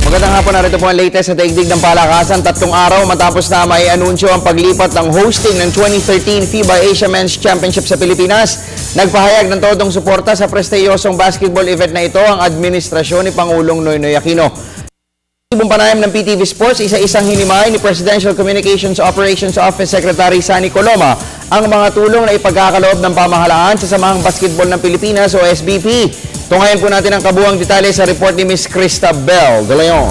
Magandang hapon, narito po ang latest sa daigdig ng palakasan. 3 araw matapos na may anunsyo ang paglipat ng hosting ng 2013 FIBA Asia Men's Championship sa Pilipinas. Nagpahayag ng todong suporta sa prestiyosong basketball event na ito ang administrasyon ni Pangulong Noynoy Aquino. Ibang panayam ng PTV Sports, isa-isang hinimay ni Presidential Communications Operations Office Secretary Sunny Coloma ang mga tulong na ipagkakaloob ng pamahalaan sa Samahang Basketball ng Pilipinas o SBP. Tungayan po natin ang kabuuang detalye sa report ni Ms. Cristabel De Leon.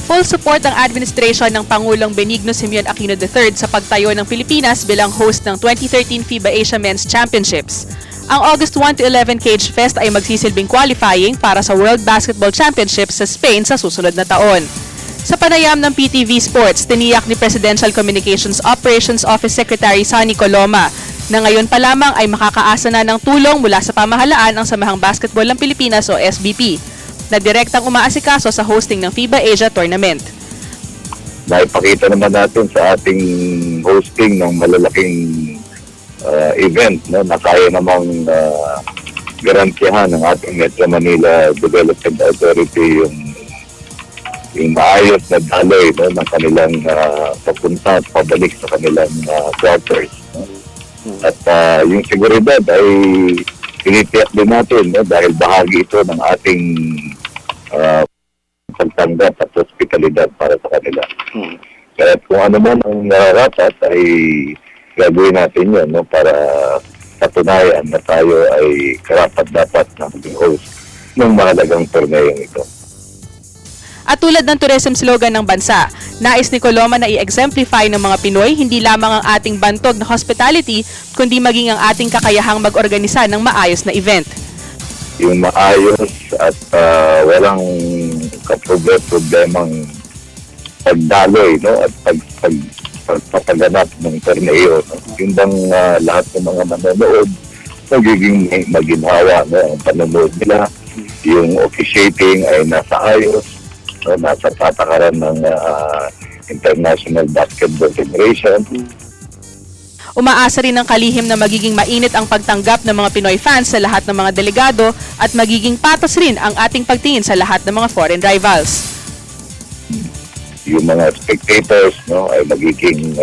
Full support ang administrasyon ng Pangulong Benigno Simeon Aquino III sa pagtayo ng Pilipinas bilang host ng 2013 FIBA Asia Men's Championships. Ang August 1 to 11 Cage Fest ay magsisilbing qualifying para sa World Basketball Championships sa Spain sa susunod na taon. Sa panayam ng PTV Sports, tiniyak ni Presidential Communications Operations Office Secretary Sunny Coloma na ngayon pa lamang ay makakaasa na ng tulong mula sa pamahalaan ang Samahang Basketball ng Pilipinas o SBP na direktang umaasikaso sa hosting ng FIBA Asia Tournament. Naipakita naman natin sa ating hosting ng malalaking event, no, na kaya namang garantiyahan ng ating Metro Manila Development Authority yung maayos na daloy, no, ng kanilang papunta at pabalik sa kanilang quarters. No? At yung seguridad ay tinitiyak din natin, no, dahil bahagi ito ng ating pagtanggap at hospitalidad para sa kanila. Kaya kung ano man ang nararapat ay gagawin natin yun, no, para patunayan na tayo ay karapat-dapat na maging host ng mahalagang torneyong ito. At tulad ng tourism slogan ng bansa, nais ni Coloma na i-exemplify ng mga Pinoy hindi lamang ang ating bantog na hospitality, kundi maging ang ating kakayahang mag-organisa ng maayos na event. Yung maayos at walang kaproblema-problemang pagdaloy, no, at pagpapaganap ng torneo. No? Yung bang lahat ng mga manonood magiging maginhawa, no, ang panonood nila, yung officiating ay nasa ayos, no, nasa patakaran ng International Basketball Federation. Umaasa rin ng kalihim na magiging mainit ang pagtanggap ng mga Pinoy fans sa lahat ng mga delegado at magiging patas rin ang ating pagtingin sa lahat ng mga foreign rivals. Yung mga spectators, no, ay magiging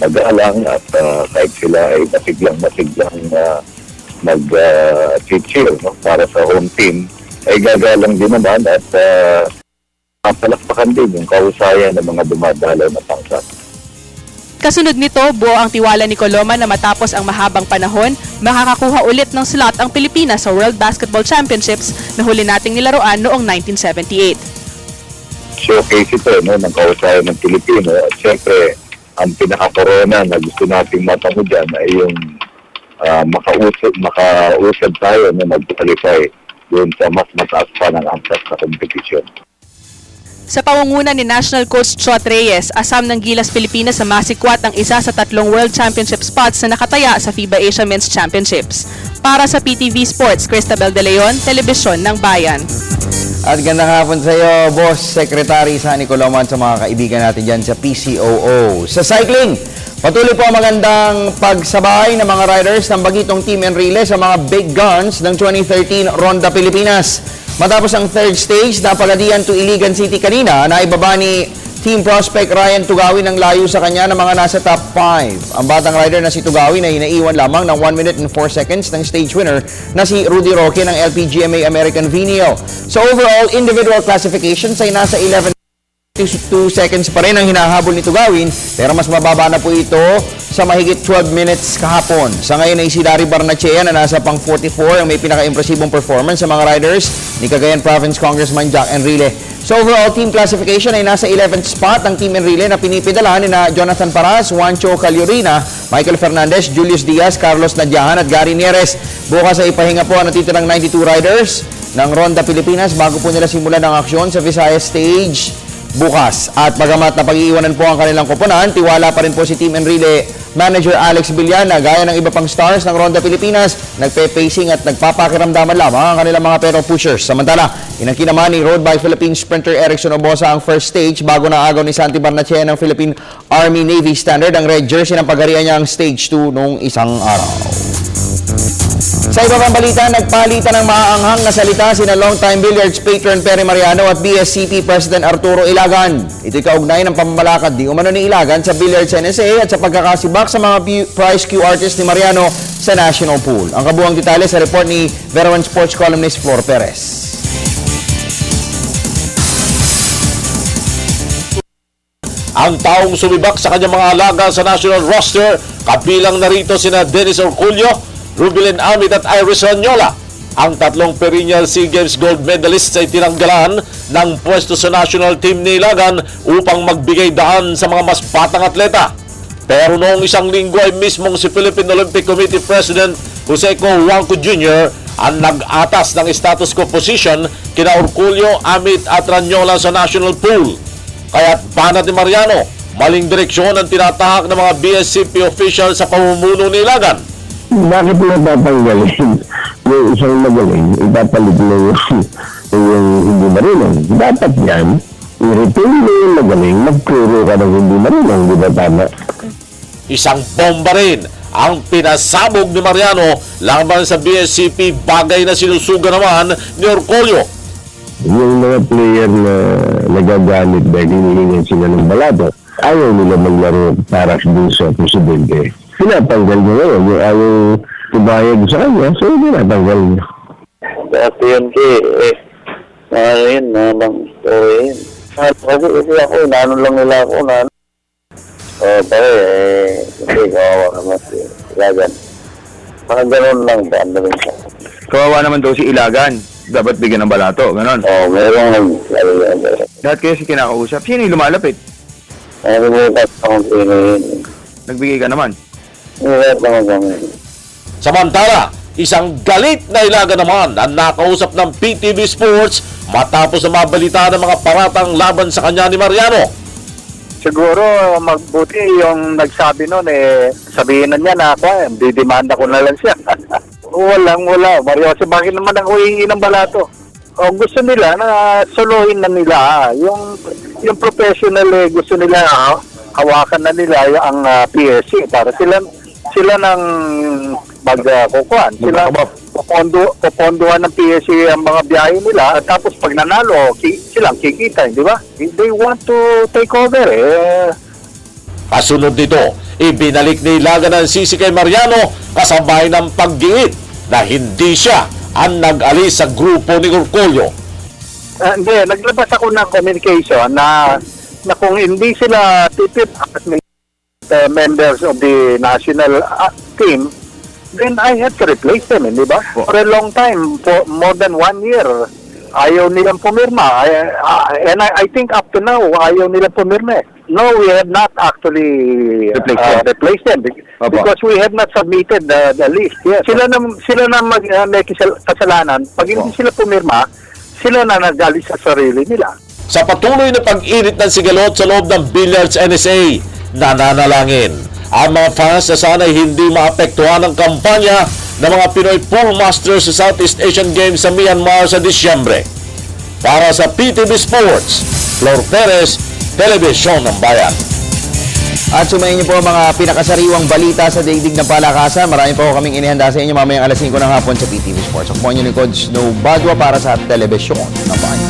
magalang at kahit sila ay masiglang mag-chill, no, para sa home team, ay gagalang din naman at papalakpakan din yung kahusayan ng mga dumadalaw na pangsat. Kasunod nito, buo ang tiwala ni Coloma na matapos ang mahabang panahon, makakakuha ulit ng slot ang Pilipinas sa World Basketball Championships na huli nating nilaruan noong 1978. Showcase ito, no, ng kahusayan ng Pilipino at siyempre ang pinaka-corona na gusto nating matango dyan ay yung makausad tayo na mag-qualify doon sa mas mataas pa ng angkas sa kompetisyon. Sa pangunguna ni National Coach Chot Reyes, asam ng Gilas Pilipinas sa masikwat ang isa sa 3 World Championship spots na nakataya sa FIBA Asia Men's Championships. Para sa PTV Sports, Cristabel De Leon, Telebisyon ng Bayan. At gandang hapon sa iyo, Boss Secretary Sunny Coloma, sa mga kaibigan natin dyan sa PCOO. Sa cycling, patuloy po ang magandang pagsabay ng mga riders ng Bagitong Team Enrile sa mga big guns ng 2013 Ronda Pilipinas. Matapos ang third stage, napagadian to Iligan City kanina, na ibaba ni Team Prospect Ryan Tugawin ang layo sa kanya ng mga nasa top 5. Ang batang rider na si Tugawin ay hinaiwan lamang ng 1 minute and 4 seconds ng stage winner na si Rudy Roque ng LPGMA American Venio. So overall, individual classifications ay nasa 11 2 seconds pa rin ang hinahabol ni Tugawin, pero mas mababa na po ito sa mahigit 12 minutes kahapon. Sa ngayon ay si Larry Barnachea na nasa pang 44 ang may pinaka-impresibong performance sa mga riders ni Cagayan Province Congressman Jack Enrile. So overall team classification ay nasa 11th spot ang Team Enrile na pinipidala ni na Jonathan Paras, Juancho Caliorina, Michael Fernandez, Julius Diaz, Carlos Nadiahan at Gary Nieres. Bukas ay ipahinga po ang natitirang 92 riders ng Ronda Pilipinas bago po nila simulan ang aksyon sa Visayas stage bukas. At bagamat na pag-iiwanan po ang kanilang koponan, tiwala pa rin po si Team Enrile Manager Alex Villana, gaya ng iba pang stars ng Ronda Pilipinas, nagpe-pacing at nagpapakiramdaman lamang ang kanilang mga pero pushers. Samantala, inangkin naman ni Road by Philippines sprinter Erickson Obosa ang first stage bago na agaw ni Santi Barnachea ng Philippine Army Navy Standard ang red jersey ng pagharian niya ang stage 2 noong isang araw. Sa iba pang balita, nagpalitan ng maaanghang na salita sina longtime billiards patron Perry Mariano at BSCP President Arturo Ilagan. Ito'y kaugnay ng pamamalakad di umano ni Ilagan sa Billiards NSA at sa pagkakasibak sa mga prize queue artist ni Mariano sa national pool. Ang kabuang detalye sa report ni Veteran Sports columnist Flor Perez. Ang taong sumibak sa kanyang mga alaga sa national roster, kabilang narito sina Dennis Orculio, Rubilin Amit at Iris Ranyola. Ang tatlong perennial SEA Games gold medalists ay tinanggalan ng pwesto sa national team ni Ilagan upang magbigay daan sa mga mas batang atleta. Pero noong isang linggo ay mismong si Philippine Olympic Committee President Jose Co. Juanco Jr. ang nag-atas ng status quo position kina Orculio, Amit at Ranyola sa national pool. Kaya't banat ni Mariano, maling direksyon ang tinatahak ng mga BSCP official sa pamumuno ni Ilagan. Bakit mo tatanggalin yung isang magaling, ipapalit mo yung hindi marunong? Dapat yan, i-retain mo yung magaling, magturo ka ng hindi marunong, di ba tama? Isang bomba rin ang pinasabog ni Mariano laban sa BSCP, bagay na sinusuga naman ni Orculio. Yung mga player na nagagamit dahil hinihingan sila ng balato, ayaw nila maglaro para din sa presidente. Pinatanggal mo ngayon, yung ayaw tubayag sa kanya, so pinatanggal niya. Kasi yun, ano yun, nabang story yun. Kasi ako, inano lang nila ako, hindi, kawawa naman si Ilagan. Parang gano'n lang, paano rin siya. Kawawa naman daw si Ilagan. Dapat bigyan ng balato, ganon. Meron Lahat kayo si kinakausap. Sino yung lumalapit? Nalimutan akong sino yun. Nagbigay ka naman. Nilimutan naman kami. Samantala, isang galit na Ilagan naman ang nakausap ng PTV Sports matapos na mabalita ng mga paratang laban sa kanya ni Mariano. Siguro magbuti yung nagsabi nun sabihin na niya na ako, didemanda ko na lang siya. Wala. Mario, kasi bakit naman ako hihingi ng balato? O gusto nila na solohin na nila. Yung professional gusto nila hawakan na nila ang PSC para sila nang magkukuhan. Sila poponduhan ng PSC ang mga biyahe nila at tapos pag nanalo, silang kikita, di ba? They want to take over Kasunod nito, ibinalik ni Ilagan ang sisi kay Mariano kasabay ng paggiit na hindi siya ang nag-alis sa grupo ni Orculio. Hindi, naglabas ako ng communication na kung hindi sila titip as members of the national team, then I had to replace them, di ba? For a long time, for more than 1 year, ayaw nilang pumirma. And I think up to now, ayaw nilang pumirma. No, we have not actually replaced them because we have not submitted the list. Yes. Sila na may kasalanan. Pag hindi sila pumirma, sila na nagalit sa sarili nila. Sa patuloy na pag-init ng sigalot sa loob ng Billiards NSA, nananalangin ang mga fans na sana'y hindi maapektuhan ng kampanya ng mga Pinoy Pool Masters sa Southeast Asian Games sa Myanmar sa Disyembre. Para sa PTV Sports, Flor Perez, Telebisyon ng Bayan. At sumayin niyo po ang mga pinakasariwang balita sa daigdig ng palakasan. Marami po kaming inihanda sa inyo mamayang alas 5 ng hapon sa PTV Sports. Ako po ang inyong lingkod, Snow Badwa para sa Telebisyon ng Bayan.